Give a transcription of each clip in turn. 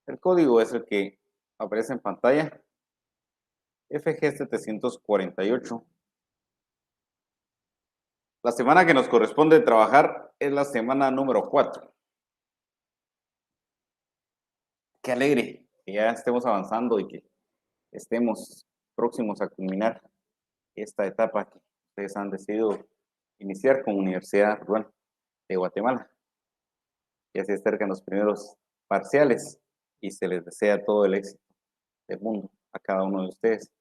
El código es el que aparece en pantalla, FG 748. La semana que nos corresponde trabajar es la semana número 4. Qué alegre que ya estemos avanzando y que estemos próximos a culminar esta etapa que ustedes han decidido iniciar con Universidad Rural de Guatemala. Ya se acercan los primeros parciales y se les desea todo el éxito del mundo a cada uno de ustedes,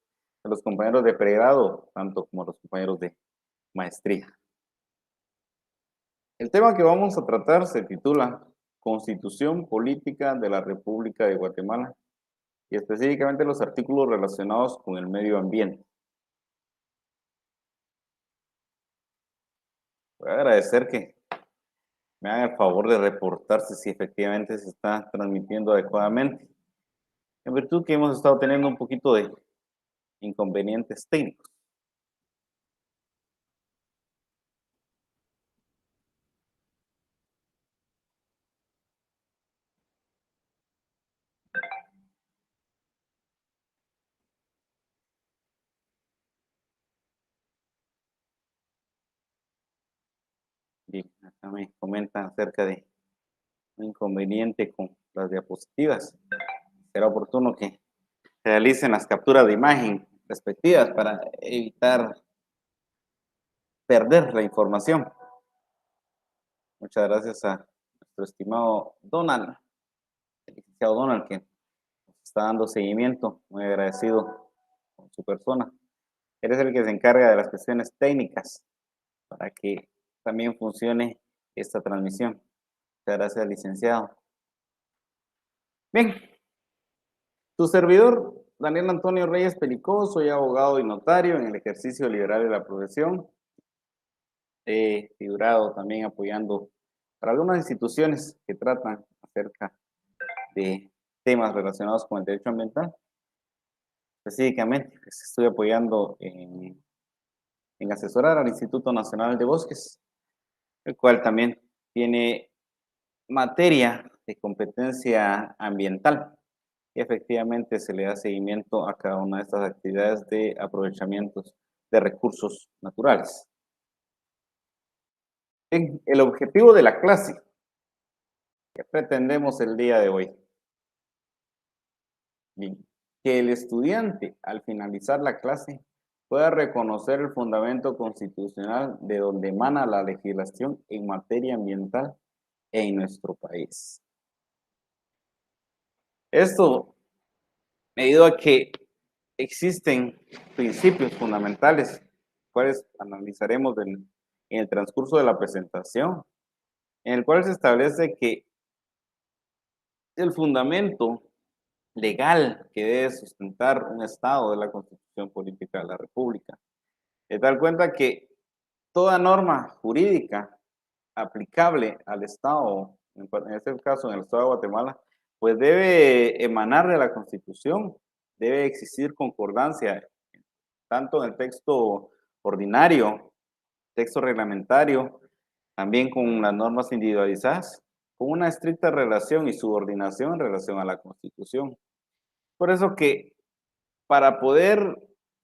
a los compañeros de pregrado, tanto como a los compañeros de maestría. El tema que vamos a tratar se titula Constitución Política de la República de Guatemala y específicamente los artículos relacionados con el medio ambiente. Voy a agradecer que me hagan el favor de reportarse si efectivamente se está transmitiendo adecuadamente, en virtud que hemos estado teniendo un poquito de inconvenientes técnicos. Bien, acá me comentan acerca de un inconveniente con las diapositivas. Será oportuno que realicen las capturas de imagen respectivas para evitar perder la información. Muchas gracias a nuestro estimado Donald, el licenciado Donald, que nos está dando seguimiento. Muy agradecido con su persona. Eres el que se encarga de las cuestiones técnicas para que también funcione esta transmisión. Muchas gracias, licenciado. Bien, su servidor, Daniel Antonio Reyes Pelicó, soy abogado y notario en el ejercicio liberal de la profesión. He figurado también apoyando para algunas instituciones que tratan acerca de temas relacionados con el derecho ambiental. Específicamente, pues, estoy apoyando en asesorar al Instituto Nacional de Bosques, el cual también tiene materia de competencia ambiental. Y efectivamente se le da seguimiento a cada una de estas actividades de aprovechamientos de recursos naturales. Bien, el objetivo de la clase que pretendemos el día de hoy. Bien, que el estudiante al finalizar la clase pueda reconocer el fundamento constitucional de donde emana la legislación en materia ambiental en nuestro país. Esto debido a que existen principios fundamentales, cuales analizaremos en el transcurso de la presentación, en el cual se establece que el fundamento legal que debe sustentar un Estado de la Constitución Política de la República. De tal cuenta que toda norma jurídica aplicable al Estado, en este caso en el Estado de Guatemala, pues debe emanar de la Constitución, debe existir concordancia, tanto en el texto ordinario, texto reglamentario, también con las normas individualizadas, con una estricta relación y subordinación en relación a la Constitución. Por eso que para poder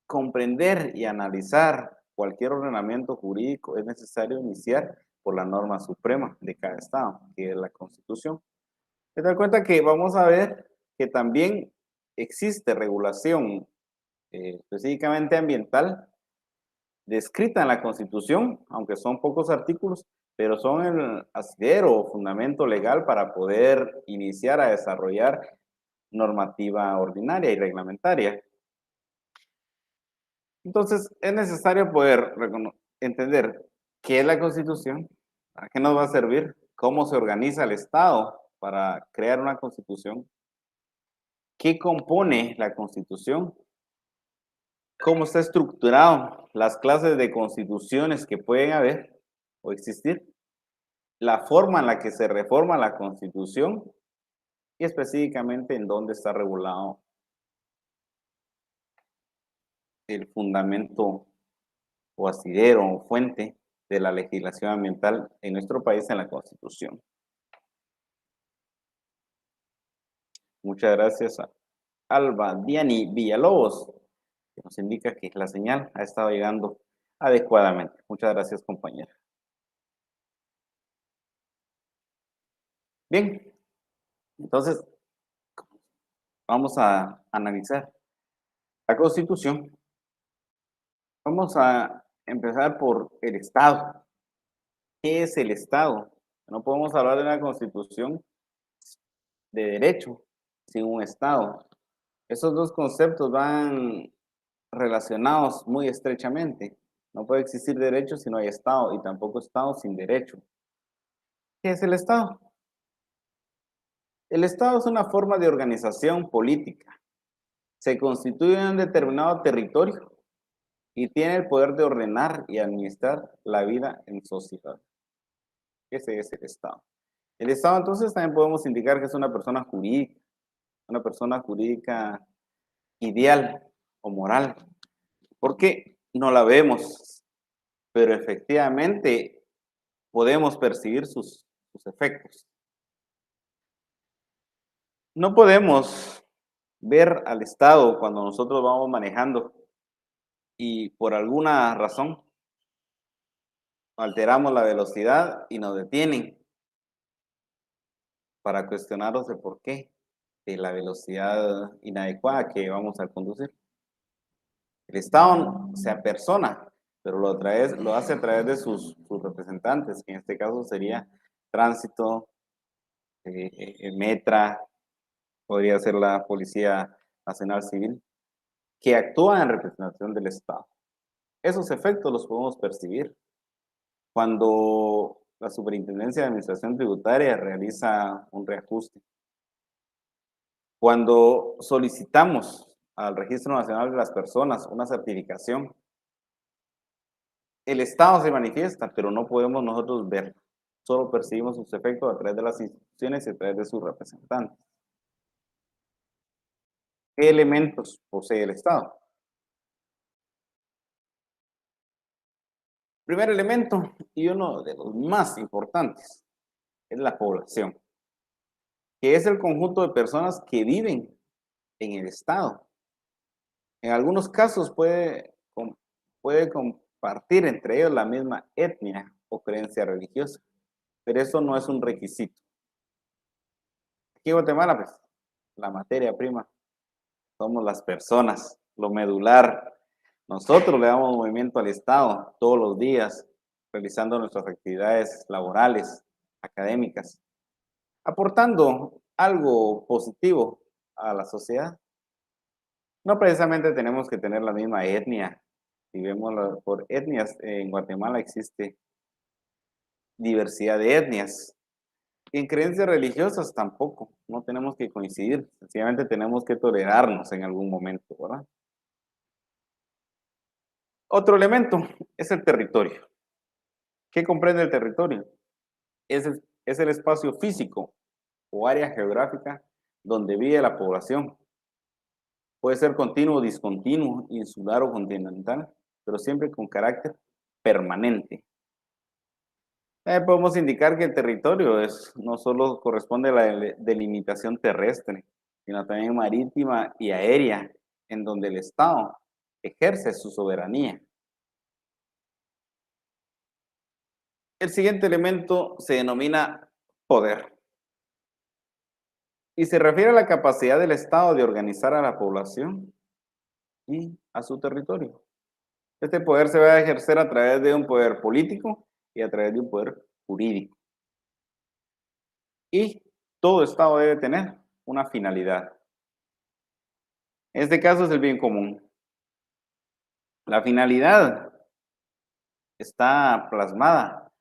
comprender y analizar cualquier ordenamiento jurídico es necesario iniciar por la norma suprema de cada estado, que es la Constitución. Se da cuenta que vamos a ver que también existe regulación específicamente ambiental descrita en la Constitución, aunque son pocos artículos, pero son el asidero o fundamento legal para poder iniciar a desarrollar normativa ordinaria y reglamentaria. Entonces, es necesario poder entender qué es la Constitución, para qué nos va a servir, cómo se organiza el Estado para crear una Constitución, qué compone la Constitución, cómo está estructurado las clases de constituciones que pueden haber o existir, la forma en la que se reforma la Constitución y específicamente en dónde está regulado el fundamento o asidero o fuente de la legislación ambiental en nuestro país en la Constitución. Muchas gracias a Alba Diani Villalobos, que nos indica que la señal ha estado llegando adecuadamente. Muchas gracias, compañera. Bien, entonces vamos a analizar la Constitución. Vamos a empezar por el Estado. ¿Qué es el Estado? No podemos hablar de una Constitución de derecho sin un Estado. Esos dos conceptos van relacionados muy estrechamente. No puede existir derecho si no hay Estado y tampoco Estado sin derecho. ¿Qué es el Estado? El Estado es una forma de organización política. Se constituye en un determinado territorio y tiene el poder de ordenar y administrar la vida en sociedad. Ese es el Estado. El Estado entonces también podemos indicar que es una persona jurídica ideal o moral, porque no la vemos, pero efectivamente podemos percibir sus efectos. No podemos ver al Estado cuando nosotros vamos manejando y por alguna razón alteramos la velocidad y nos detienen para cuestionarnos de por qué, de la velocidad inadecuada que vamos a conducir. El Estado se apersona, pero lo hace a través de sus representantes, que en este caso sería Tránsito, Metra, podría ser la Policía Nacional Civil, que actúa en representación del Estado. Esos efectos los podemos percibir cuando la Superintendencia de Administración Tributaria realiza un reajuste. Cuando solicitamos al Registro Nacional de las Personas una certificación, el Estado se manifiesta, pero no podemos nosotros ver. Solo percibimos sus efectos a través de las instituciones y a través de sus representantes. ¿Qué elementos posee el Estado? Primer elemento, y uno de los más importantes, es la población, que es el conjunto de personas que viven en el Estado. En algunos casos puede compartir entre ellos la misma etnia o creencia religiosa, pero eso no es un requisito. Aquí en Guatemala, pues, la materia prima somos las personas, lo medular. Nosotros le damos movimiento al Estado todos los días, realizando nuestras actividades laborales, académicas, aportando algo positivo a la sociedad. No precisamente tenemos que tener la misma etnia. Si vemos por etnias, en Guatemala existe diversidad de etnias. En creencias religiosas tampoco, no tenemos que coincidir, sencillamente tenemos que tolerarnos en algún momento, ¿verdad? Otro elemento es el territorio. ¿Qué comprende el territorio? Es el espacio físico o área geográfica donde vive la población. Puede ser continuo, discontinuo, insular o continental, pero siempre con carácter permanente. Podemos indicar que el territorio no solo corresponde a la delimitación terrestre, sino también marítima y aérea, en donde el Estado ejerce su soberanía. El siguiente elemento se denomina poder y se refiere a la capacidad del Estado de organizar a la población y a su territorio. Este poder se va a ejercer a través de un poder político y a través de un poder jurídico. Y todo Estado debe tener una finalidad. En este caso es el bien común. La finalidad está plasmada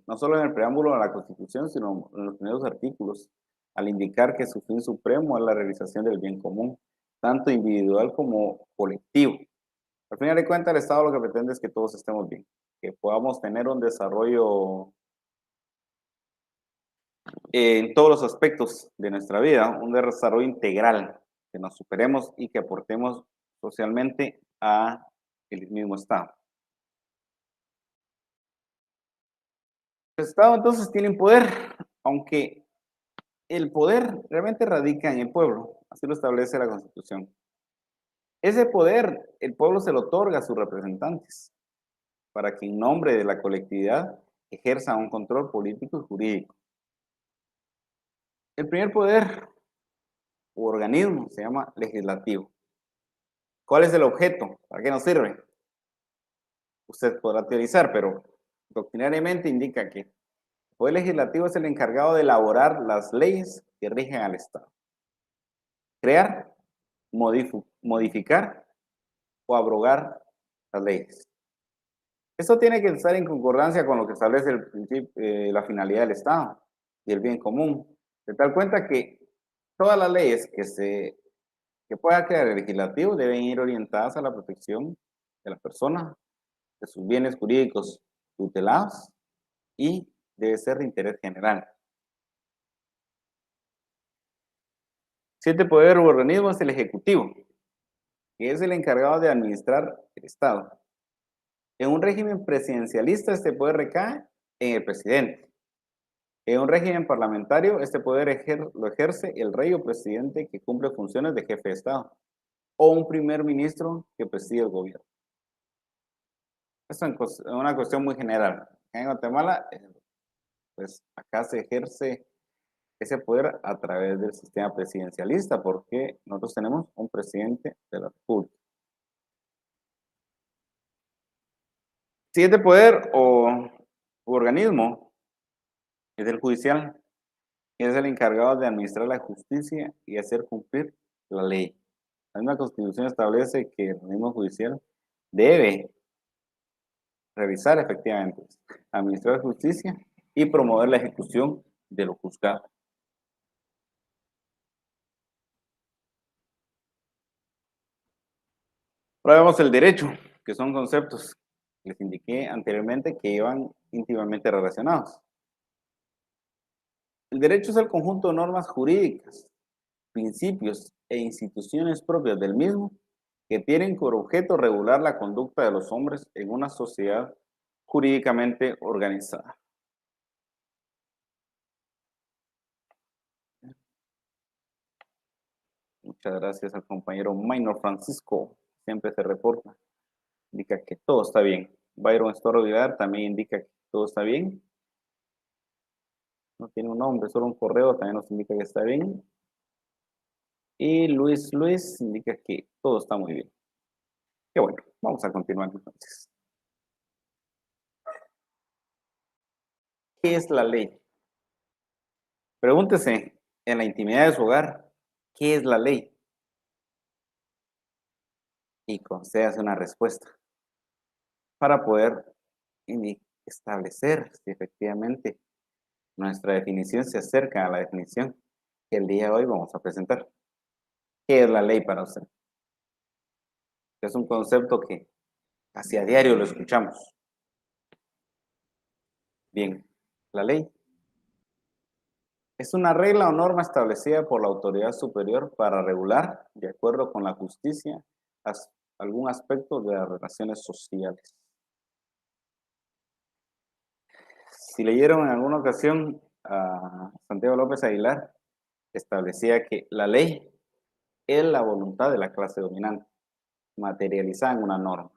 no solo en el preámbulo de la Constitución, sino en los primeros artículos, al indicar que su fin supremo es la realización del bien común, tanto individual como colectivo. Al final de cuentas, el Estado lo que pretende es que todos estemos bien, que podamos tener un desarrollo en todos los aspectos de nuestra vida, un desarrollo integral, que nos superemos y que aportemos socialmente a el mismo Estado. El Estado entonces tiene poder, aunque El poder realmente radica en el pueblo, así lo establece la Constitución. Ese poder, el pueblo se lo otorga a sus representantes, para que en nombre de la colectividad ejerza un control político y jurídico. El primer poder u organismo se llama legislativo. ¿Cuál es el objeto? ¿Para qué nos sirve? Usted podrá teorizar, pero doctrinariamente indica que el poder legislativo es el encargado de elaborar las leyes que rigen al Estado. Crear, modificar o abrogar las leyes. Esto tiene que estar en concordancia con lo que establece el principio, la finalidad del Estado y el bien común. De tal cuenta que todas las leyes que pueda crear el legislativo deben ir orientadas a la protección de la persona, de sus bienes jurídicos tutelados y debe ser de interés general. Siete poder u organismo es el ejecutivo, que es el encargado de administrar el Estado. En un régimen presidencialista este poder recae en el presidente. En un régimen parlamentario este poder lo ejerce el rey o presidente que cumple funciones de jefe de Estado o un primer ministro que preside el gobierno. Esto es una cuestión muy general. En Guatemala, pues acá se ejerce ese poder a través del sistema presidencialista, porque nosotros tenemos un presidente de la República. Siguiente poder o organismo es el judicial, que es el encargado de administrar la justicia y hacer cumplir la ley. La misma Constitución establece que el organismo judicial debe revisar efectivamente, administrar justicia y promover la ejecución de lo juzgado. Ahora vemos el derecho, que son conceptos que les indiqué anteriormente que iban íntimamente relacionados. El derecho es el conjunto de normas jurídicas, principios e instituciones propias del mismo que tienen por objeto regular la conducta de los hombres en una sociedad jurídicamente organizada. Muchas gracias al compañero Minor Francisco, siempre se reporta, indica que todo está bien. Byron Estorro Aguilar también indica que todo está bien. No tiene un nombre, solo un correo, también nos indica que está bien. Y Luis indica que todo está muy bien. Qué bueno, vamos a continuar entonces. ¿Qué es la ley? Pregúntese en la intimidad de su hogar, ¿qué es la ley? Y concédase una respuesta para poder establecer si efectivamente nuestra definición se acerca a la definición que el día de hoy vamos a presentar. ¿Qué es la ley para usted? Es un concepto que casi a diario lo escuchamos. Bien, la ley es una regla o norma establecida por la autoridad superior para regular, de acuerdo con la justicia, algún aspecto de las relaciones sociales. Si leyeron en alguna ocasión a Santiago López Aguilar, establecía que la ley es la voluntad de la clase dominante, materializada en una norma.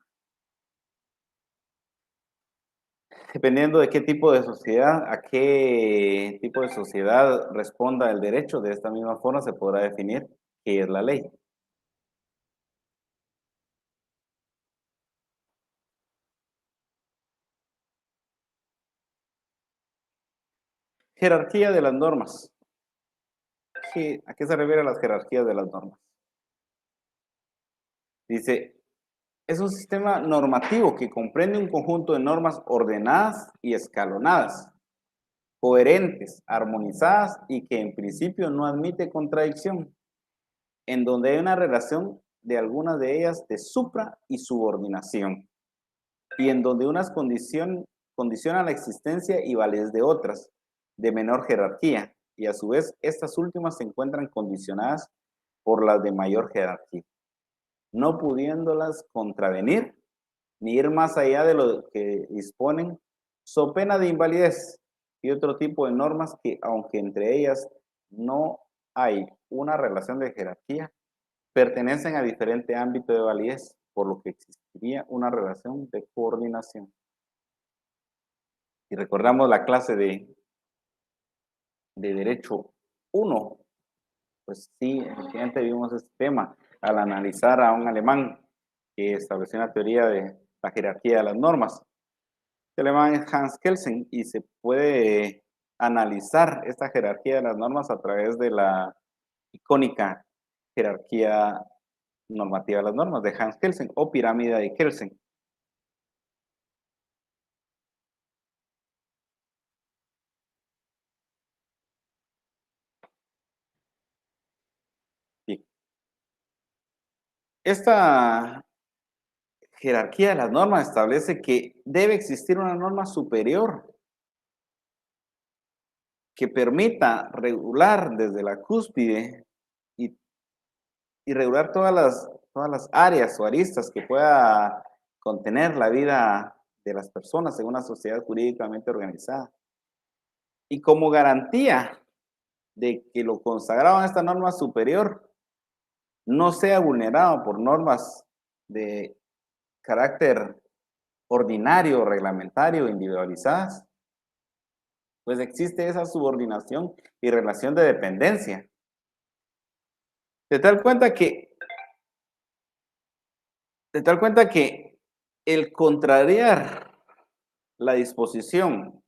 Dependiendo de qué tipo de sociedad, a qué tipo de sociedad responda el derecho, de esta misma forma se podrá definir qué es la ley. Jerarquía de las normas. ¿A qué se refiere las jerarquías de las normas? Dice, es un sistema normativo que comprende un conjunto de normas ordenadas y escalonadas, coherentes, armonizadas y que en principio no admite contradicción, en donde hay una relación de algunas de ellas de supra y subordinación, y en donde unas condicionan la existencia y validez de otras, de menor jerarquía, y a su vez estas últimas se encuentran condicionadas por las de mayor jerarquía, no pudiéndolas contravenir ni ir más allá de lo que disponen, so pena de invalidez y otro tipo de normas que, aunque entre ellas no hay una relación de jerarquía, pertenecen a diferente ámbito de validez, por lo que existiría una relación de coordinación. Si recordamos la clase de Derecho 1, pues sí, efectivamente vimos este tema al analizar a un alemán que estableció una teoría de la jerarquía de las normas. El alemán es Hans Kelsen y se puede analizar esta jerarquía de las normas a través de la icónica jerarquía normativa de las normas de Hans Kelsen o pirámide de Kelsen. Sí. Esta jerarquía de las normas establece que debe existir una norma superior que permita regular desde la cúspide y, y regular todas las áreas o aristas que pueda contener la vida de las personas en una sociedad jurídicamente organizada. Y como garantía de que lo consagrado en esta norma superior no sea vulnerado por normas de carácter ordinario, reglamentario, individualizadas, pues existe esa subordinación y relación de dependencia. De tal cuenta que, de tal cuenta que el contrariar la disposición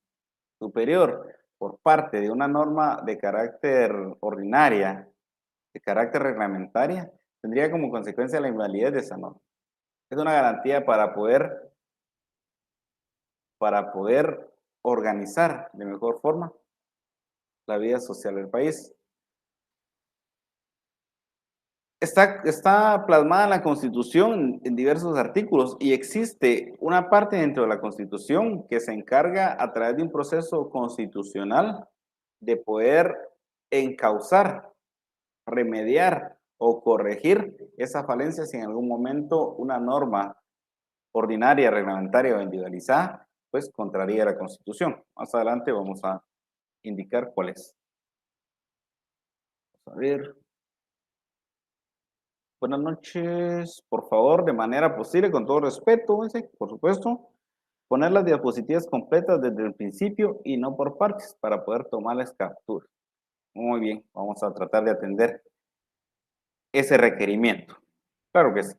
superior por parte de una norma de carácter ordinaria, de carácter reglamentaria, tendría como consecuencia la invalidez de esa norma. Es una garantía para poder organizar de mejor forma la vida social del país. Está plasmada en la Constitución en diversos artículos y existe una parte dentro de la Constitución que se encarga a través de un proceso constitucional de poder encauzar, remediar o corregir esa falencia si en algún momento una norma ordinaria, reglamentaria o individualizada, pues contraría la Constitución. Más adelante vamos a indicar cuál es. Vamos a ver. Buenas noches. Por favor, de manera posible, con todo respeto, por supuesto, poner las diapositivas completas desde el principio y no por partes para poder tomarles captura. Muy bien, vamos a tratar de atender ese requerimiento. Claro que sí.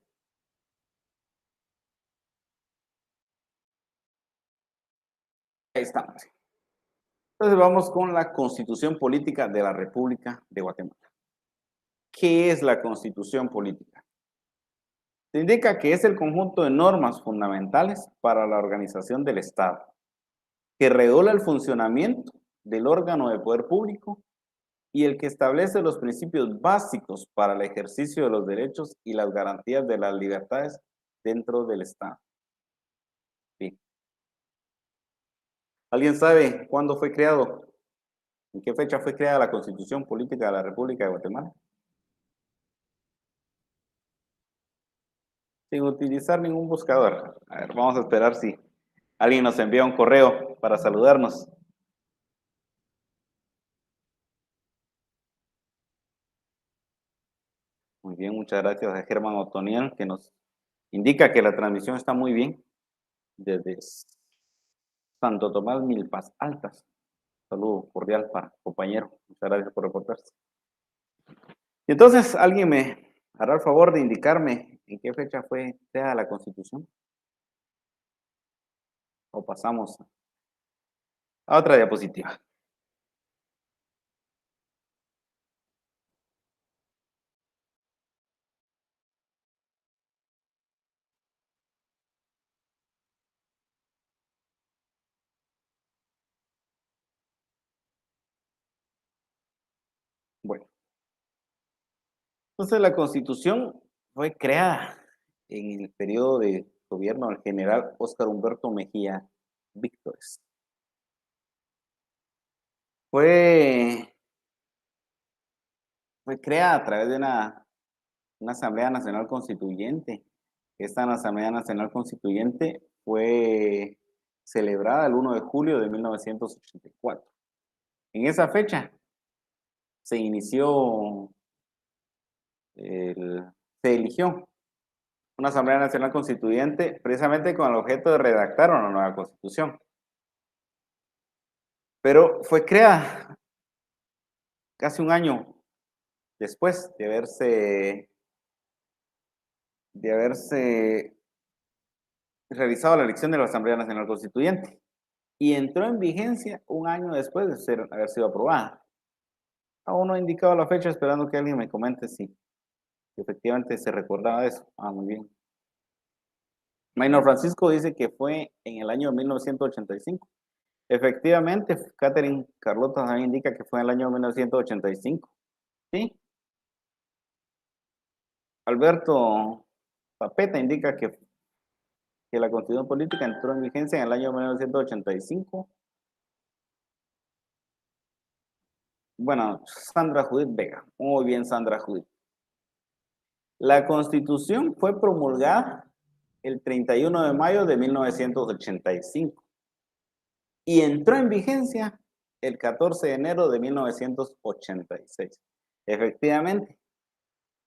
Ahí estamos. Entonces vamos con la Constitución Política de la República de Guatemala. ¿Qué es la Constitución Política? Se indica que es el conjunto de normas fundamentales para la organización del Estado, que regula el funcionamiento del órgano de poder público y el que establece los principios básicos para el ejercicio de los derechos y las garantías de las libertades dentro del Estado. Bien. ¿Alguien sabe cuándo fue creado? ¿En qué fecha fue creada la Constitución Política de la República de Guatemala? Sin utilizar ningún buscador. A ver, vamos a esperar si alguien nos envía un correo para saludarnos. Muy bien, muchas gracias a Germán Otoniel, que nos indica que la transmisión está muy bien desde Santo Tomás Milpas Altas. Saludo cordial para compañero. Muchas gracias por reportarse. Y entonces, ¿alguien me hará el favor de indicarme en qué fecha fue creada la Constitución? O pasamos a otra diapositiva. Bueno, entonces la Constitución fue creada en el periodo de gobierno del general Óscar Humberto Mejía Víctores. Fue, fue creada a través de una Asamblea Nacional Constituyente. Esta Asamblea Nacional Constituyente fue celebrada el 1 de julio de 1984. En esa fecha se inició, se eligió una Asamblea Nacional Constituyente precisamente con el objeto de redactar una nueva constitución. Pero fue creada casi un año después de haberse realizado la elección de la Asamblea Nacional Constituyente y entró en vigencia un año después de haber sido aprobada. Aún no he indicado la fecha, esperando que alguien me comente si efectivamente se recordaba de eso. Muy bien. Maynor Francisco dice que fue en el año 1985. Efectivamente, Catherine Carlota también indica que fue en el año 1985. ¿Sí? Alberto Papeta indica que la Constitución Política entró en vigencia en el año 1985. Bueno, Sandra Judith Vega. Muy bien, Sandra Judith. La Constitución fue promulgada el 31 de mayo de 1985 y entró en vigencia el 14 de enero de 1986. Efectivamente,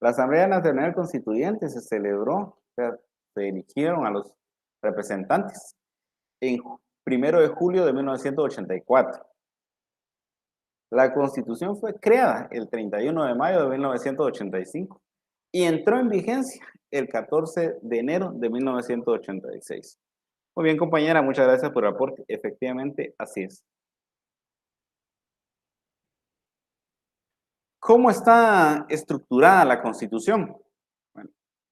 la Asamblea Nacional Constituyente se celebró, o sea, se eligieron a los representantes en 1 de julio de 1984. La Constitución fue creada el 31 de mayo de 1985 y entró en vigencia el 14 de enero de 1986. Muy bien, compañera, muchas gracias por el aporte. Efectivamente, así es. ¿Cómo está estructurada la Constitución? Bueno,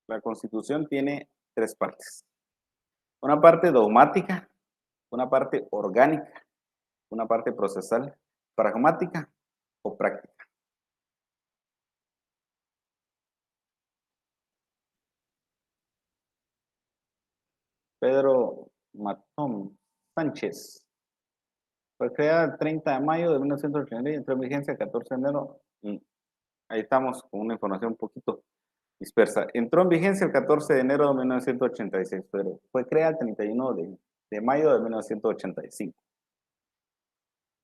la Constitución tiene tres partes. Una parte dogmática, una parte orgánica, una parte procesal, pragmática o práctica. Pedro Matón Sánchez fue creada el 30 de mayo de 1980 y entró en vigencia el 14 de enero. Y ahí estamos con una información un poquito dispersa. Entró en vigencia el 14 de enero de 1986, pero fue creada el 31 de mayo de 1985.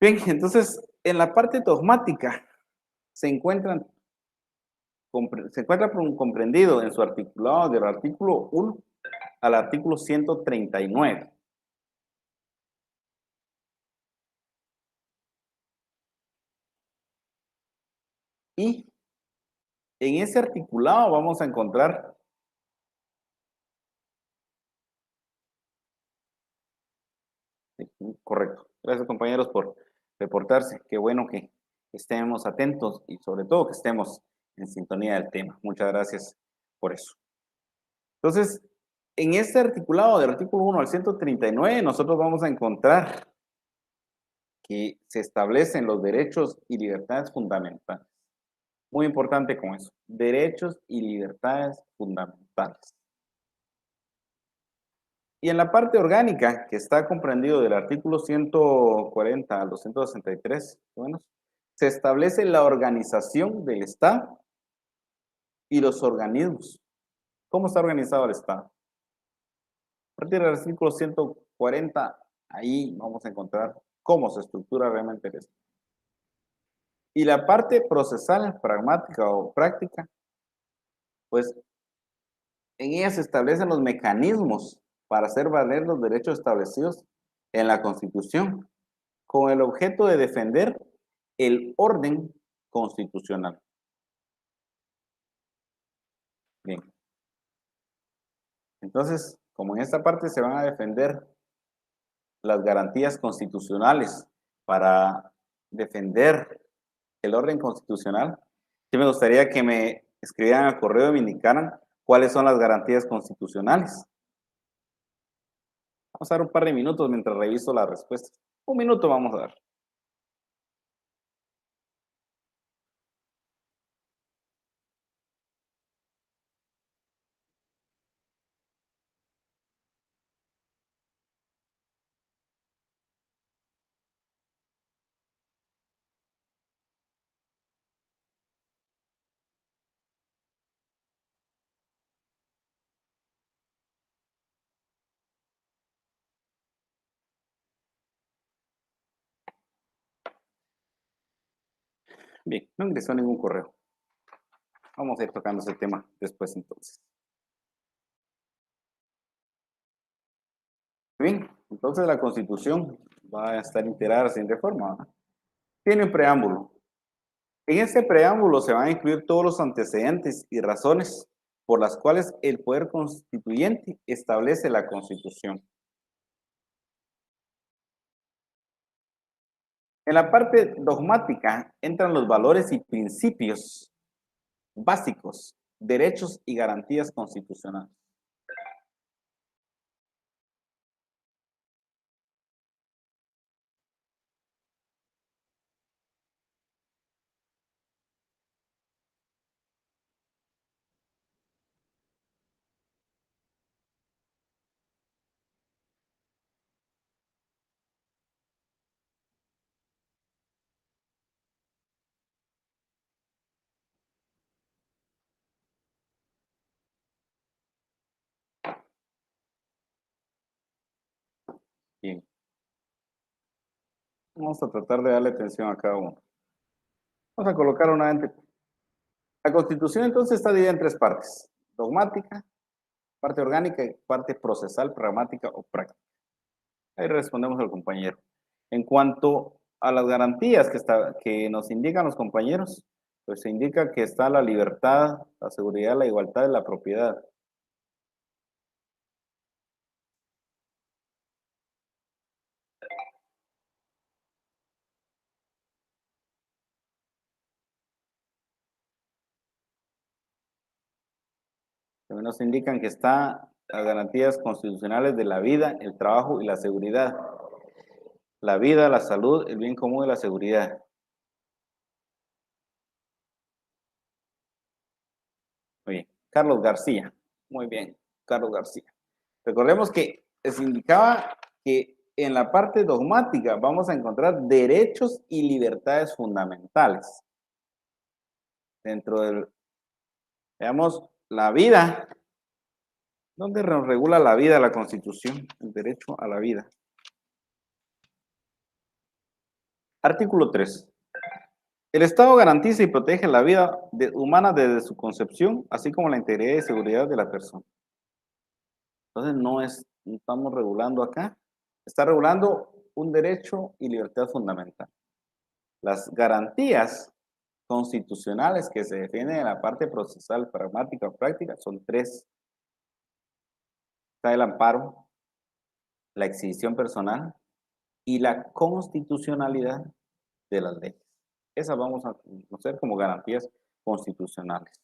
Bien, entonces, en la parte dogmática se encuentra comprendido en su articulado del artículo 1 al artículo 139. Y en ese articulado vamos a encontrar, correcto, gracias compañeros por reportarse, qué bueno que estemos atentos y sobre todo que estemos en sintonía del tema. Muchas gracias por eso. Entonces, en este articulado del artículo 1 al 139, nosotros vamos a encontrar que se establecen los derechos y libertades fundamentales. Muy importante con eso, derechos y libertades fundamentales. Y en la parte orgánica, que está comprendido del artículo 140 al 263, bueno, se establece la organización del Estado y los organismos. ¿Cómo está organizado el Estado? A partir del artículo 140, ahí vamos a encontrar cómo se estructura realmente el Estado. Y la parte procesal, pragmática o práctica, pues en ella se establecen los mecanismos para hacer valer los derechos establecidos en la Constitución, con el objeto de defender el orden constitucional. Bien. Entonces, como en esta parte se van a defender las garantías constitucionales para defender el orden constitucional, sí me gustaría que me escribieran al correo y me indicaran cuáles son las garantías constitucionales. Vamos a dar un par de minutos mientras reviso las respuestas. Un minuto vamos a dar. Bien, no ingresó ningún correo. Vamos a ir tocando ese tema después entonces. Bien, entonces la Constitución va a estar integrada sin reforma, ¿verdad? Tiene un preámbulo. En ese preámbulo se van a incluir todos los antecedentes y razones por las cuales el poder constituyente establece la Constitución. En la parte dogmática entran los valores y principios básicos, derechos y garantías constitucionales. Bien, vamos a tratar de darle atención a cada uno. Vamos a colocar una ente. La Constitución entonces está dividida en tres partes: dogmática, parte orgánica y parte procesal, pragmática o práctica. Ahí respondemos al compañero. En cuanto a las garantías que nos indican los compañeros, pues se indica que está la libertad, la seguridad, la igualdad y la propiedad. También nos indican que está las garantías constitucionales de la vida, el trabajo y la seguridad. La vida, la salud, el bien común y la seguridad. Muy bien. Carlos García. Muy bien, Carlos García. Recordemos que se indicaba que en la parte dogmática vamos a encontrar derechos y libertades fundamentales. Dentro del, veamos, la vida. ¿Dónde regula la vida la Constitución? El derecho a la vida. Artículo 3. El Estado garantiza y protege la vida humana desde su concepción, así como la integridad y seguridad de la persona. Entonces no estamos regulando acá, está regulando un derecho y libertad fundamental. Las garantías constitucionales que se defienden en la parte procesal, pragmática o práctica son tres. Está el amparo, la exhibición personal y la constitucionalidad de las leyes. Esas vamos a conocer como garantías constitucionales.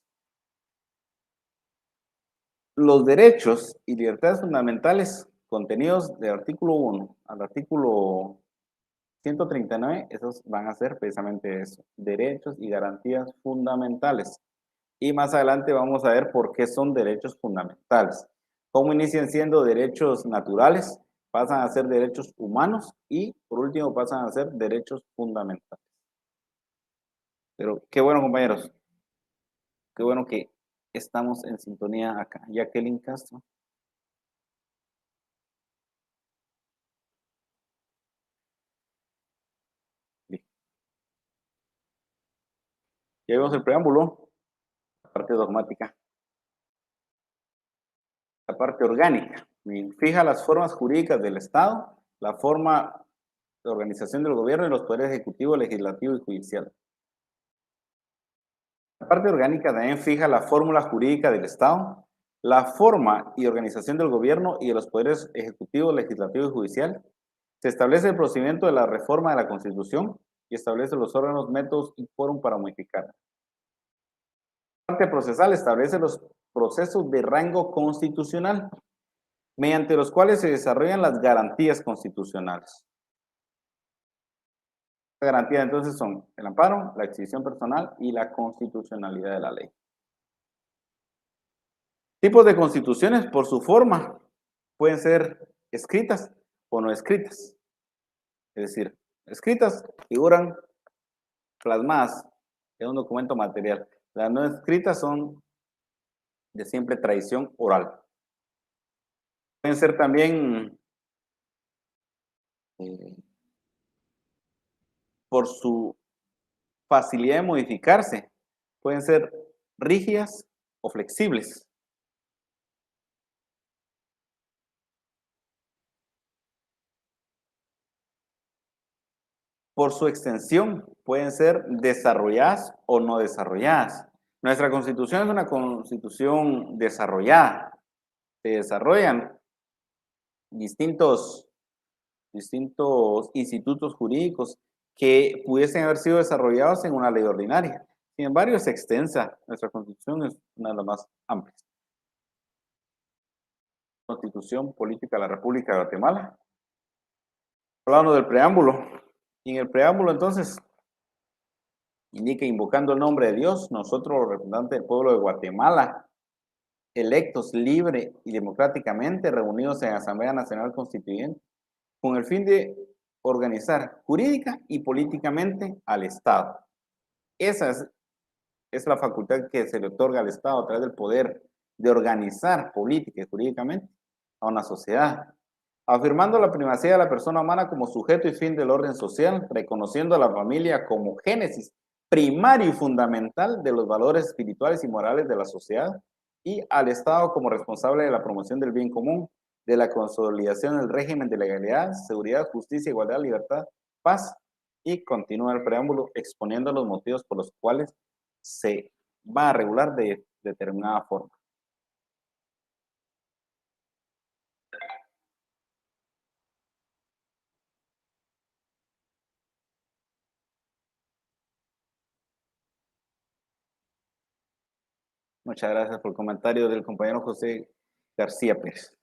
Los derechos y libertades fundamentales contenidos del artículo 1 al artículo 139, esos van a ser precisamente eso, derechos y garantías fundamentales. Y más adelante vamos a ver por qué son derechos fundamentales. Cómo inician siendo derechos naturales, pasan a ser derechos humanos y por último pasan a ser derechos fundamentales. Pero qué bueno, compañeros. Qué bueno que estamos en sintonía acá. Jacqueline Castro. Bien. Ya vimos el preámbulo, la parte dogmática. La parte orgánica. Fija las formas jurídicas del Estado, la forma de organización del gobierno y los poderes ejecutivo, legislativo y judicial. La parte orgánica también fija la fórmula jurídica del Estado, la forma y organización del gobierno y de los poderes ejecutivo, legislativo y judicial. Se establece el procedimiento de la reforma de la Constitución y establece los órganos, métodos y quórum para modificar. La parte procesal establece los procesos de rango constitucional, mediante los cuales se desarrollan las garantías constitucionales. Las garantías entonces son el amparo, la exhibición personal y la constitucionalidad de la ley. Tipos de constituciones por su forma pueden ser escritas o no escritas. Es decir, escritas figuran plasmadas en un documento material. Las no escritas son de simple tradición oral. Pueden ser también por su facilidad de modificarse. Pueden ser rígidas o flexibles. Por su extensión, pueden ser desarrolladas o no desarrolladas. Nuestra constitución es una constitución desarrollada. Se desarrollan distintos institutos jurídicos que pudiesen haber sido desarrollados en una ley ordinaria. Sin embargo, es extensa. Nuestra constitución es una de las más amplias. Constitución Política de la República de Guatemala. Hablando del preámbulo. Y en el preámbulo, entonces, indica invocando el nombre de Dios, nosotros, los representantes del pueblo de Guatemala, electos libre y democráticamente, reunidos en Asamblea Nacional Constituyente, con el fin de organizar jurídica y políticamente al Estado. Esa es la facultad que se le otorga al Estado a través del poder de organizar política y jurídicamente a una sociedad, afirmando la primacía de la persona humana como sujeto y fin del orden social, reconociendo a la familia como génesis primario y fundamental de los valores espirituales y morales de la sociedad, y al Estado como responsable de la promoción del bien común, de la consolidación del régimen de legalidad, seguridad, justicia, igualdad, libertad, paz, y continúa el preámbulo exponiendo los motivos por los cuales se va a regular de determinada forma. Muchas gracias por el comentario del compañero José García Pérez.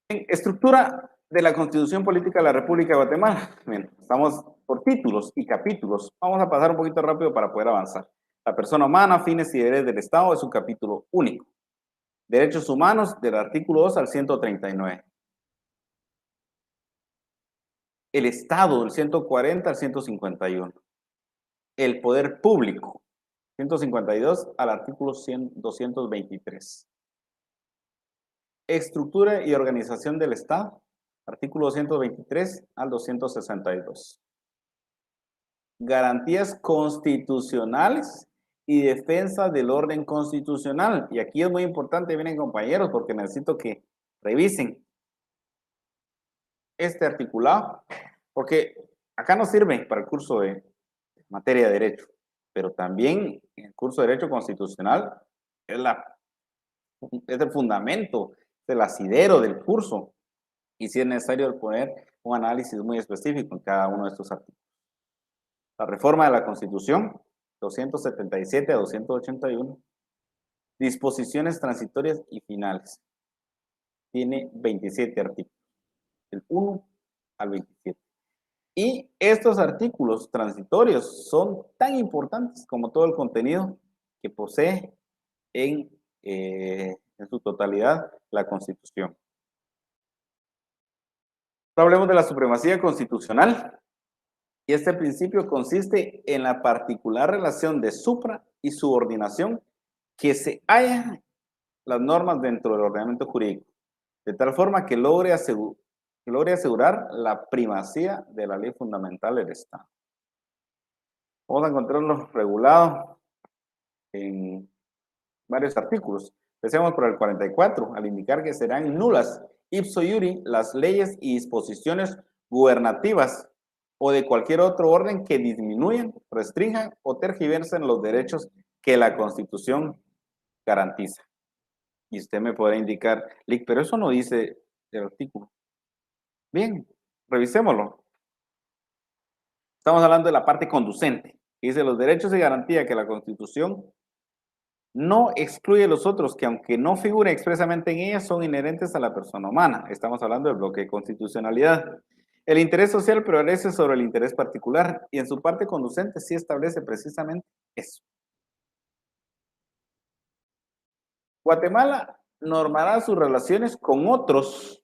Estructura de la Constitución Política de la República de Guatemala. Bien, estamos por títulos y capítulos. Vamos a pasar un poquito rápido para poder avanzar. La persona humana, fines y deberes del Estado es un capítulo único. Derechos humanos del artículo 2 al 139. El Estado del 140 al 151. El poder público, 152 al artículo 223. Estructura y organización del Estado, artículo 223 al 262. Garantías constitucionales y defensa del orden constitucional. Y aquí es muy importante, miren compañeros, porque necesito que revisen este articulado, porque acá nos sirve para el curso de materia de derecho, pero también en el curso de derecho constitucional es, es el fundamento, es el asidero del curso, y si es necesario poner un análisis muy específico en cada uno de estos artículos. La reforma de la Constitución, 277 a 281. Disposiciones transitorias y finales. Tiene 27 artículos, del 1 al 27. Y estos artículos transitorios son tan importantes como todo el contenido que posee en su totalidad la Constitución. Hablemos de la supremacía constitucional. Y este principio consiste en la particular relación de supra y subordinación que se hallan las normas dentro del ordenamiento jurídico, de tal forma que logre asegurar la primacía de la ley fundamental del Estado. Vamos a encontrarlo regulado en varios artículos. Empecemos por el 44, al indicar que serán nulas ipso iuri las leyes y disposiciones gubernativas o de cualquier otro orden que disminuyan, restrinjan o tergiversen los derechos que la Constitución garantiza. Y usted me podrá indicar, Lick, pero eso no dice el artículo. Bien, revisémoslo. Estamos hablando de la parte conducente, que dice los derechos y garantía que la Constitución no excluye los otros que, aunque no figuren expresamente en ella, son inherentes a la persona humana. Estamos hablando del bloque de constitucionalidad. El interés social prevalece sobre el interés particular y en su parte conducente sí establece precisamente eso. Guatemala normará sus relaciones con otros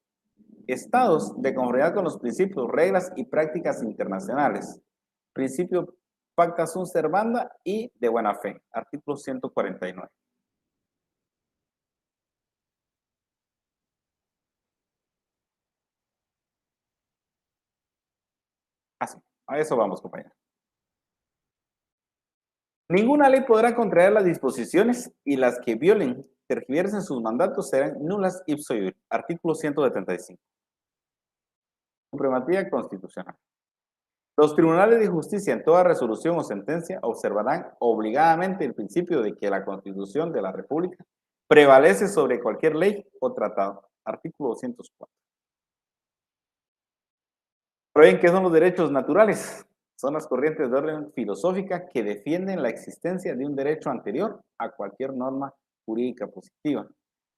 estados de conformidad con los principios, reglas y prácticas internacionales. Principio pacta sunt servanda y de buena fe. Artículo 149. Así, a eso vamos, compañeros. Ninguna ley podrá contraer las disposiciones y las que violen, tergiversen sus mandatos serán nulas ipso iure. Artículo 175. Supremacía constitucional. Los tribunales de justicia en toda resolución o sentencia observarán obligadamente el principio de que la Constitución de la República prevalece sobre cualquier ley o tratado. Artículo 204. Pero bien, ¿qué son los derechos naturales? Son las corrientes de orden filosófica que defienden la existencia de un derecho anterior a cualquier norma jurídica positiva.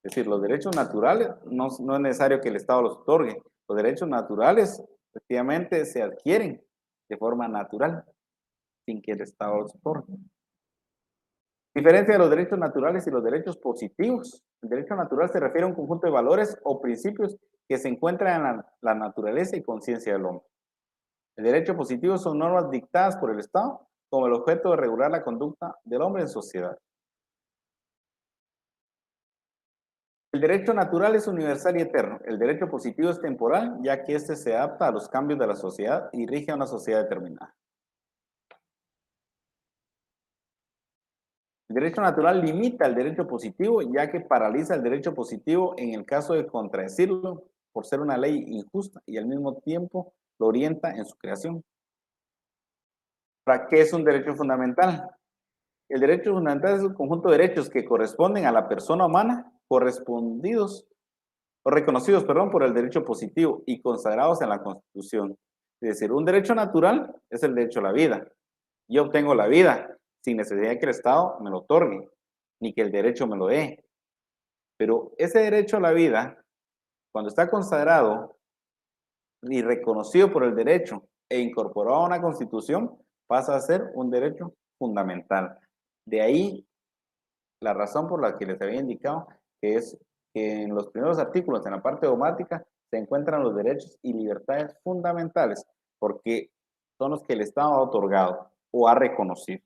Es decir, los derechos naturales no es necesario que el Estado los otorgue. Los derechos naturales efectivamente se adquieren de forma natural, sin que el Estado los otorgue. Diferencia de los derechos naturales y los derechos positivos. El derecho natural se refiere a un conjunto de valores o principios que se encuentran en la naturaleza y conciencia del hombre. El derecho positivo son normas dictadas por el Estado como el objeto de regular la conducta del hombre en sociedad. El derecho natural es universal y eterno. El derecho positivo es temporal, ya que éste se adapta a los cambios de la sociedad y rige a una sociedad determinada. El derecho natural limita el derecho positivo, ya que paraliza el derecho positivo en el caso de contradecirlo por ser una ley injusta y al mismo tiempo lo orienta en su creación. ¿Para qué es un derecho fundamental? El derecho fundamental es un conjunto de derechos que corresponden a la persona humana, correspondidos o reconocidos, perdón, por el derecho positivo y consagrados en la Constitución. Es decir, un derecho natural es el derecho a la vida. Yo obtengo la vida sin necesidad de que el Estado me lo otorgue, ni que el derecho me lo dé. Pero ese derecho a la vida, cuando está consagrado y reconocido por el derecho e incorporado a una Constitución, pasa a ser un derecho fundamental. De ahí la razón por la que les había indicado que es que en los primeros artículos, en la parte dogmática, se encuentran los derechos y libertades fundamentales, porque son los que el Estado ha otorgado o ha reconocido.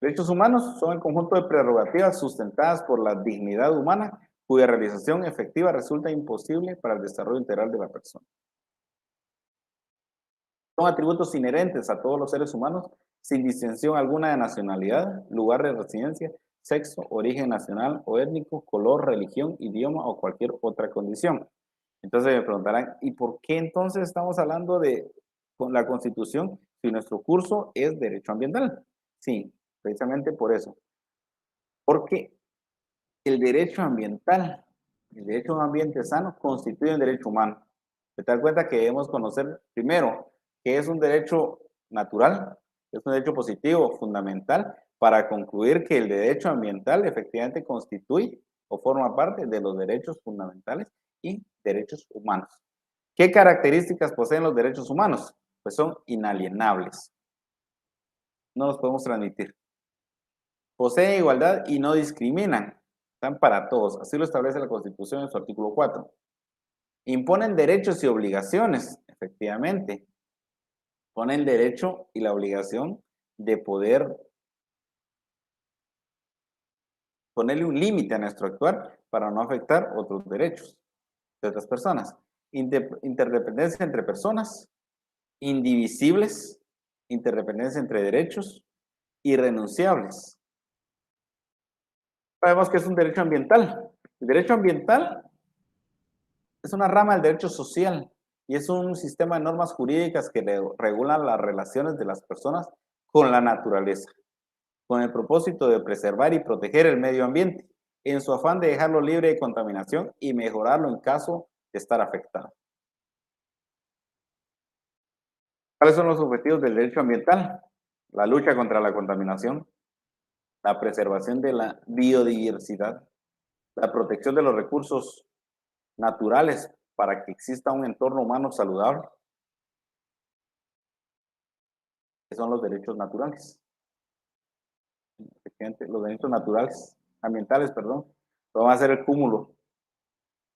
Derechos humanos son el conjunto de prerrogativas sustentadas por la dignidad humana, cuya realización efectiva resulta imposible para el desarrollo integral de la persona. Son atributos inherentes a todos los seres humanos, sin distinción alguna de nacionalidad, lugar de residencia, sexo, origen nacional o étnico, color, religión, idioma o cualquier otra condición. Entonces me preguntarán, ¿y por qué entonces estamos hablando de la Constitución si nuestro curso es Derecho Ambiental? Sí, precisamente por eso. Porque el derecho ambiental, el derecho a un ambiente sano, constituye un derecho humano. Se da cuenta que debemos conocer primero qué es un derecho natural, es un derecho positivo, fundamental, para concluir que el derecho ambiental efectivamente constituye o forma parte de los derechos fundamentales y derechos humanos. ¿Qué características poseen los derechos humanos? Pues son inalienables. No los podemos transmitir. Poseen igualdad y no discriminan. Están para todos. Así lo establece la Constitución en su artículo 4. Imponen derechos y obligaciones, efectivamente. Ponen el derecho y la obligación de poder ponerle un límite a nuestro actuar para no afectar otros derechos de otras personas. Interdependencia entre personas, indivisibles, interdependencia entre derechos, irrenunciables. Sabemos que es un derecho ambiental. El derecho ambiental es una rama del derecho social y es un sistema de normas jurídicas que regulan las relaciones de las personas con la naturaleza, con el propósito de preservar y proteger el medio ambiente, en su afán de dejarlo libre de contaminación y mejorarlo en caso de estar afectado. ¿Cuáles son los objetivos del derecho ambiental? La lucha contra la contaminación, la preservación de la biodiversidad, la protección de los recursos naturales para que exista un entorno humano saludable, que son los derechos naturales. Los derechos naturales, ambientales, perdón, van a ser el cúmulo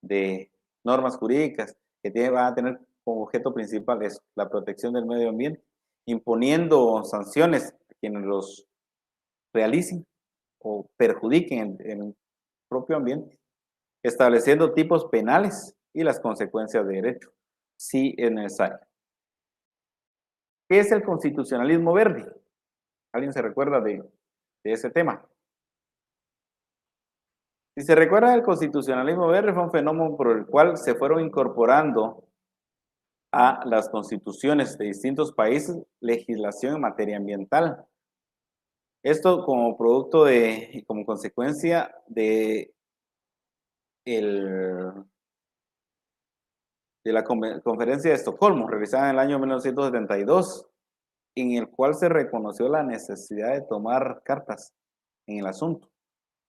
de normas jurídicas que van a tener como objeto principal eso, la protección del medio ambiente, imponiendo sanciones a quienes los realicen o perjudiquen en el propio ambiente, estableciendo tipos penales y las consecuencias de derecho, si es necesario. ¿Qué es el constitucionalismo verde? ¿Alguien se recuerda de ese tema? Si se recuerda, el constitucionalismo verde fue un fenómeno por el cual se fueron incorporando a las constituciones de distintos países legislación en materia ambiental. Esto como producto y como consecuencia el, de la Conferencia de Estocolmo, realizada en el año 1972, en el cual se reconoció la necesidad de tomar cartas en el asunto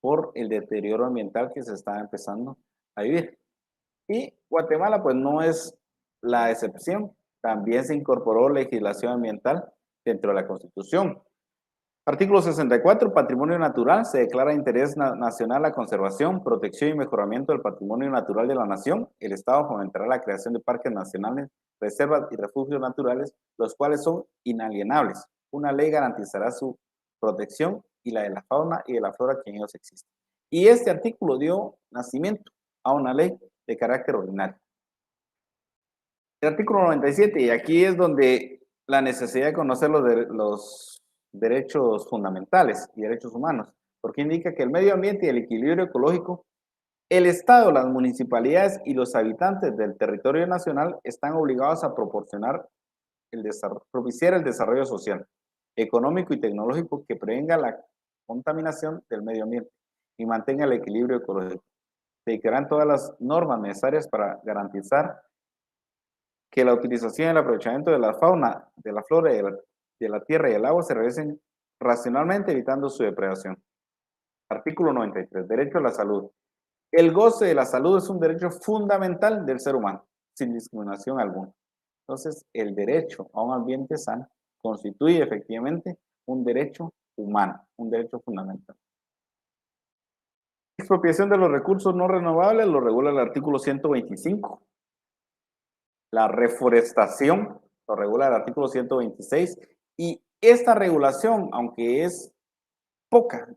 por el deterioro ambiental que se estaba empezando a vivir. Y Guatemala pues no es la excepción, también se incorporó legislación ambiental dentro de la Constitución. Artículo 64, patrimonio natural. Se declara interés nacional la conservación, protección y mejoramiento del patrimonio natural de la nación. El Estado fomentará la creación de parques nacionales, reservas y refugios naturales, los cuales son inalienables. Una ley garantizará su protección y la de la fauna y de la flora que en ellos existen. Y este artículo dio nacimiento a una ley de carácter ordinario. El artículo 97, y aquí es donde la necesidad de conocer los derechos fundamentales y derechos humanos, porque indica que el medio ambiente y el equilibrio ecológico, el Estado, las municipalidades y los habitantes del territorio nacional están obligados a proporcionar propiciar el desarrollo social, económico y tecnológico que prevenga la contaminación del medio ambiente y mantenga el equilibrio ecológico. Se dedicarán todas las normas necesarias para garantizar que la utilización y el aprovechamiento de la fauna, de la flora, de la tierra y el agua se realicen racionalmente, evitando su depredación. Artículo 93. Derecho a la salud. El goce de la salud es un derecho fundamental del ser humano, sin discriminación alguna. Entonces, el derecho a un ambiente sano constituye efectivamente un derecho humano, un derecho fundamental. Expropiación de los recursos no renovables lo regula el artículo 125. La reforestación lo regula el artículo 126 y esta regulación, aunque es poca,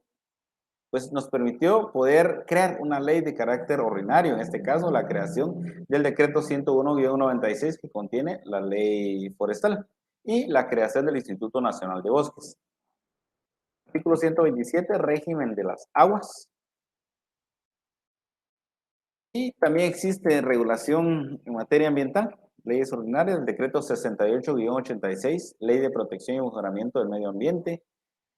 pues nos permitió poder crear una ley de carácter ordinario, en este caso la creación del decreto 101-96 que contiene la ley forestal y la creación del Instituto Nacional de Bosques. Artículo 127, régimen de las aguas. Y también existe regulación en materia ambiental, leyes ordinarias, el decreto 68-86, ley de protección y mejoramiento del medio ambiente,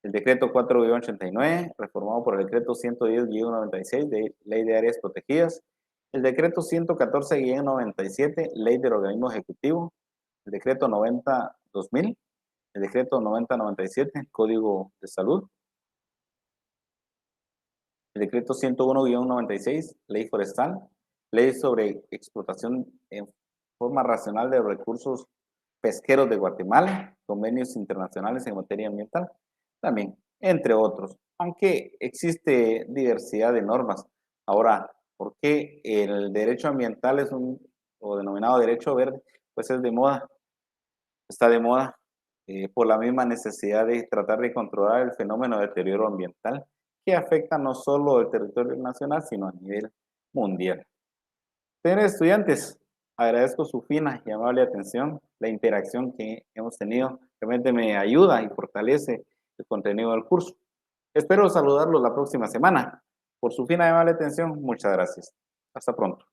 el decreto 4-89, reformado por el decreto 110-96, de ley de áreas protegidas, el decreto 114-97, ley del organismo ejecutivo, el decreto 90-2000, el decreto 90-97, código de salud, el decreto 101-96, ley forestal, ley sobre explotación en forma racional de los recursos pesqueros de Guatemala, convenios internacionales en materia ambiental, también, entre otros. Aunque existe diversidad de normas. Ahora, ¿por qué el derecho ambiental es o denominado derecho verde? Pues es de moda, está de moda por la misma necesidad de tratar de controlar el fenómeno de deterioro ambiental que afecta no solo el territorio nacional, sino a nivel mundial. Señores estudiantes, agradezco su fina y amable atención, la interacción que hemos tenido realmente me ayuda y fortalece el contenido del curso. Espero saludarlos la próxima semana. Por su fina y amable atención, muchas gracias. Hasta pronto.